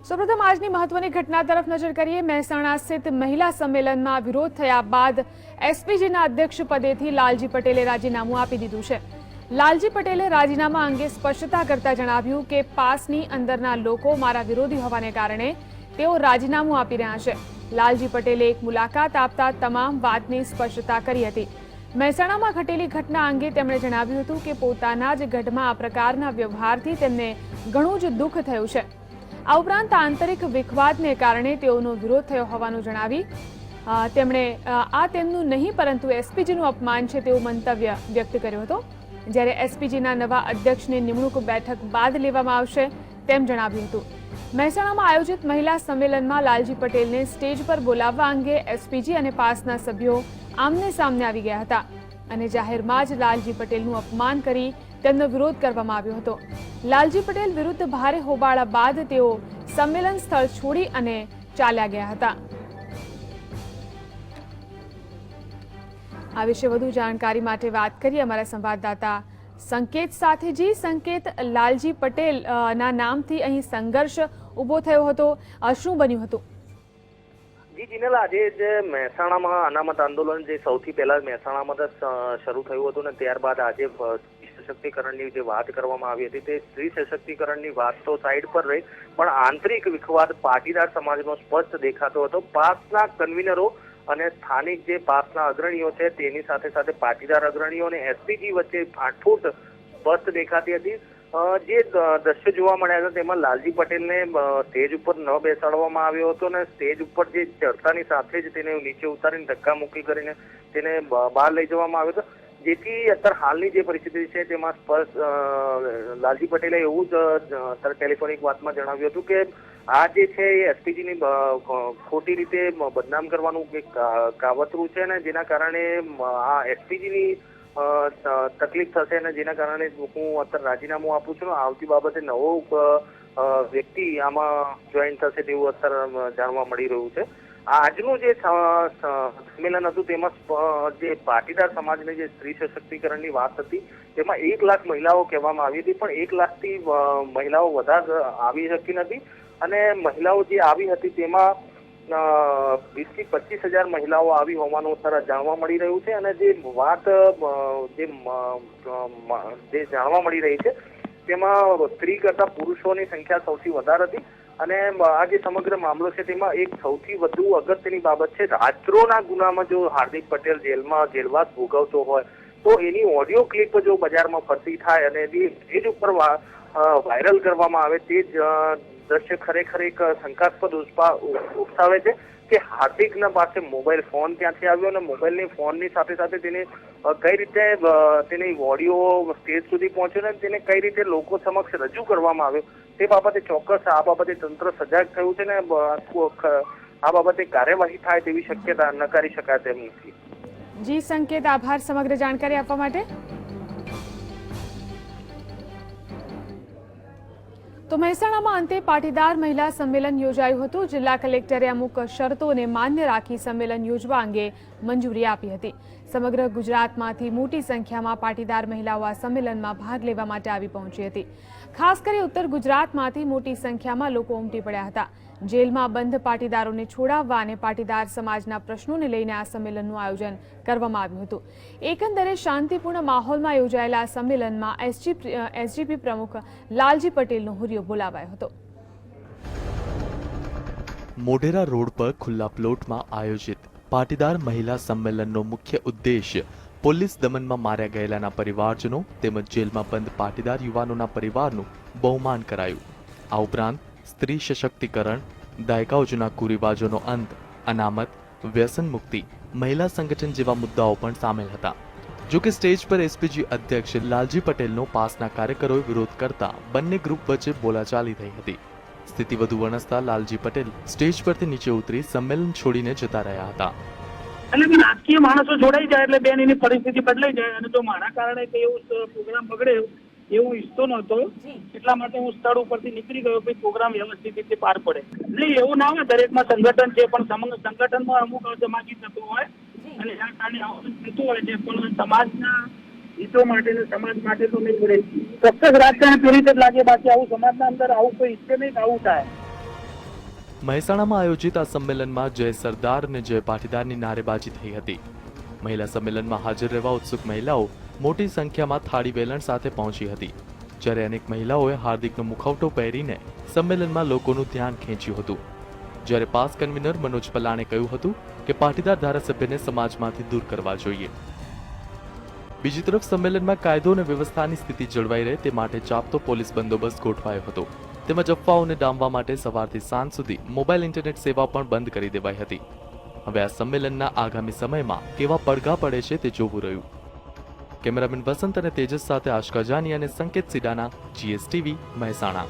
સૌપ્રથમ આજની મહત્વની ઘટના તરફ નજર કરીએ। મહેસાણા સ્થિત મહિલા સંમેલનમાં વિરોધ થયા બાદ એસપીજીના અધ્યક્ષ પદેથી લાલજી પટેલે રાજીનામું આપી દીધું છે। લાલજી પટેલે રાજીનામા અંગે સ્પષ્ટતા કરતા જણાવ્યું કે પાસની અંદરના લોકો મારા વિરોધી હોવાને કારણે તેઓ રાજીનામું આપી રહ્યા છે। લાલજી પટેલે એક મુલાકાત આપતા તમામ વાતની સ્પષ્ટતા કરી હતી। મહેસાણામાં ઘટેલી ઘટના અંગે તેમણે જણાવ્યું હતું કે પોતાના જ ગઢમાં આ પ્રકારના વ્યવહારથી તેમને ઘણું જ દુઃખ થયું છે। આ ઉપરાંત આંતરિક વિખવાદને કારણે તેઓનો વિરોધ થયો હોવાનું જણાવી તેમણે આ તેમનું નહીં પરંતુ એસપીજીનું અપમાન છે તેવું મંતવ્ય વ્યક્ત કર્યું હતું। જ્યારે એસપીજીના નવા અધ્યક્ષની નિમણૂક બેઠક બાદ લેવામાં આવશે તેમ જણાવ્યું હતું। મહેસાણામાં આયોજિત મહિલા સંમેલનમાં લાલજી પટેલને સ્ટેજ પર બોલાવવા અંગે એસપીજી અને પાસના સભ્યો આમને સામને આવી ગયા હતા અને જાહેરમાં જ લાલજી પટેલનું અપમાન કરી તેમનો વિરોધ કરવામાં આવ્યો હતો। લાલજી પટેલ વિરુદ્ધ ભારે હોબાળા બાદ તેઓ સંમેલન સ્થળ છોડી અને ચાલ્યા ગયા હતા। આ વિશે વધુ જાણકારી માટે વાત કરીએ અમારા સંવાદદાતા સંકેત સાથે। જી સંકેત, લાલજી પટેલ ના નામથી અહીં સંઘર્ષ ઉભો થયો હતો, શું બન્યું હતું? જી જીનેલ, આજે જે મહેસાણામાં અનામત આંદોલન જે સૌથી પહેલા મહેસાણામાં શરૂ થયું હતું ને ત્યારબાદ આજે સશક્તિકરણની જે વાત કરવામાં આવી હતી તે સ્ત્રી સશક્તિકરણની વાત તો સાઈડ પર રહી, પણ આંતરિક વિખવાદ પાટીદાર સમાજનો સ્પષ્ટ દેખાતો હતો। પાસના કન્વીનરો અને સ્થાનિક જે પાસના અગ્રણીઓ છે તેની સાથે સાથે પાટીદાર અગ્રણીઓ અને એસપીજી વચ્ચે ફાટફૂટ સ્પષ્ટ દેખાતી હતી। જે દ્રશ્ય જોવા મળ્યા હતા તેમાં લાલજી પટેલને સ્ટેજ ઉપર ન બેસાડવામાં આવ્યો હતો અને સ્ટેજ ઉપર જે ચડતાની સાથે જ તેને નીચે ઉતારીને ધક્કામુક્કી કરીને તેને બહાર લઈ જવામાં આવ્યો હતો, જેથી અત્યારે હાલની જે પરિસ્થિતિ છે તેમાં સ્પષ્ટ લાલજી પટેલે એવું જ અત્યારે ટેલિફોનિક વાતમાં જણાવ્યું હતું કે આ જે છે એ એસપીજીની ખોટી રીતે બદનામ કરવાનું એક કાવતરું છે અને જેના કારણે આ એસપીજીની તકલીફ થશે અને જેના કારણે હું અત્યારે રાજીનામું આપું છું। આવતી બાબતે નવો વ્યક્તિ આમાં જોઈન થશે તેવું અત્યારે જાણવા મળી રહ્યું છે। આજનું જે સંમેલન હતું તેમાં જે પાટીદાર સમાજની જે સ્ત્રી સશક્તિકરણની વાત હતી તેમાં 1 લાખ મહિલાઓ કહેવામાં આવી હતી, પણ 1 લાખથી મહિલાઓ વધારે આવી શકી નથી અને મહિલાઓ જે આવી હતી તેમાં 20 થી 25,000 મહિલાઓ આવી હોવાનું અત્યારે જાણવા મળી રહ્યું છે અને જે વાત જે જાણવા મળી રહી છે તેમાં સ્ત્રી કરતા પુરુષોની સંખ્યા સૌથી વધારે હતી અને આ જે સમગ્ર મામલો છે તેમાં એક સૌથી વધુ અગત્યની બાબત છે રાજદ્રોહના ગુનામાં જો હાર્દિક પટેલ જેલવાસ ભોગવતો હોય તો એની ઓડિયો ક્લિપ જો બજારમાં ફરતી થાય અને એ જ ઉપર વાયરલ કરવામાં આવે તે જ દ્રશ્ય ખરેખર એક શંકાસ્પદ ઉપસાવે છે કે હાર્દિકના પાસે મોબાઈલ ફોન ત્યાંથી આવ્યો અને મોબાઈલની ફોનની સાથે સાથે તેને કઈ રીતે તેની ઓડિયો સ્ટેજ સુધી પહોંચ્યો ને તેને કઈ રીતે લોકો સમક્ષ રજૂ કરવામાં આવ્યો તે બાબતે ચોક્કસ આ બાબતે તંત્ર સજાગ થયું છે ને આ બાબતે કાર્યવાહી થાય તેવી શક્યતા નકારી શકાય તેમ નથી। જી સંકેત, આભાર સમગ્ર જાણકારી આપવા માટે। તો મહેસાણામાં અંતે પાટીદાર મહિલા સંમેલન યોજાયું હતું। જિલ્લા કલેક્ટરે અમુક શરતોને માન્ય રાખી સંમેલન યોજવા અંગે મંજૂરી આપી હતી। સમગ્ર ગુજરાતમાંથી મોટી સંખ્યામાં પાટીદાર મહિલાઓ આ સંમેલનમાં ભાગ લેવા માટે આવી પહોંચી હતી। ખાસ કરી ઉત્તર ગુજરાતમાંથી મોટી સંખ્યામાં લોકો ઉમટી પડ્યા હતા। જેલમાં બંધ પાટીદારોને છોડાવવા અને પાટીદાર સમાજના પ્રશ્નોને લઈને આ સંમેલનનું આયોજન કરવામાં આવ્યું હતું। એકંદરે શાંતિપૂર્ણ માહોલમાં યોજાયેલા આ સંમેલનમાં એસજીપી પ્રમુખ લાલજી પટેલનો હુરિયો બોલાવાયો હતો। મોઢેરા રોડ પર ખુલ્લા પ્લોટમાં આયોજિત પાટીદાર મહિલા સંમેલનનો મુખ્ય ઉદ્દેશ્ય પોલીસ દમનમાં માર્યા ગયેલાના પરિવારજનો તેમજ જેલમાં બંધ પાટીદાર યુવાનોના પરિવારનું બહુમાન કરાયું। આ ઉપરાંત સ્ત્રી સશક્તિકરણ, દાયકાઓ જૂના કુરિવાજોનો અંત, અનામત, વ્યસન મુક્તિ, મહિલા સંગઠન જેવા મુદ્દાઓ પણ સામેલ હતા। જો કે સ્ટેજ પર એસપીજી અધ્યક્ષ લાલજી પટેલનો પાસના કાર્યકરોએ વિરોધ કરતા બંને ગ્રુપ વચ્ચે બોલાચાલી થઈ હતી। સ્થિતિ વધુ વણસતા લાલજી પટેલ સ્ટેજ પરથી નીચે ઉતરી સંમેલન છોડીને જતા રહ્યા હતા। એટલે રાજકીય માણસો જોડાઈ જાય એટલે બેન એની પરિસ્થિતિ બદલાઈ જાય અને જો મારા કારણે કઈ એવું પ્રોગ્રામ બગડે એવું ઈચ્છતો નહોતો એટલા માટે હું સ્થળ ઉપરથી નીકળી ગયો કે પ્રોગ્રામ વ્યવસ્થિત રીતે પાર પડે। એટલે એવું ના હોય દરેકમાં સંગઠન છે પણ સંગઠનમાં અમુક અસમાજી થતું હોય અને આ કારણે આવું થતું હોય છે પણ સમાજના હિતો માટે સમાજ માટે તો નહીં પડે। ચોક્કસ રાજકારણ પીડિત જ લાગે, બાકી આવું સમાજના અંદર આવું કોઈ ઈચ્છે નહીં કે આવું થાય। મહેસાણામાં આયોજિત આ સંમેલનમાં જય સરદાર અને જય પાટીદારની નારેબાજી થઈ હતી. મહિલા સંમેલનમાં હાજર રહેવા ઉત્સુક મહિલાઓ મોટી સંખ્યામાં થાળી વેલણ સાથે પહોંચી હતી, જ્યારે અનેક મહિલાઓએ હાર્દિકનો મુખવટો પહેરીને સંમેલનમાં લોકોનું ધ્યાન ખેંચ્યું હતું. જ્યારે પાસ કન્વીનર મનોજ પલાણે કહ્યું હતું કે પાટીદાર ધારાસભ્યને સમાજમાંથી દૂર કરવા જોઈએ. બીજી તરફ સંમેલનમાં કાયદો અને વ્યવસ્થાની સ્થિતિ જળવાઈ રહે તે માટે ચાપતો પોલીસ બંદોબસ્ત ગોઠવાયો હતો. તેમજ અફવાઓને ડામવા માટે સવારથી સાંજ સુધી મોબાઈલ ઇન્ટરનેટ સેવા પણ બંધ કરી દેવાઈ હતી. હવે આ સંમેલનના આગામી સમયમાં કેવા પડઘા પડે છે તે જોવું રહ્યું. કેમેરામેન વસંત અને તેજસ સાથે આશકા જાની અને સંકેત સિડાના, GSTV, મહેસાણા.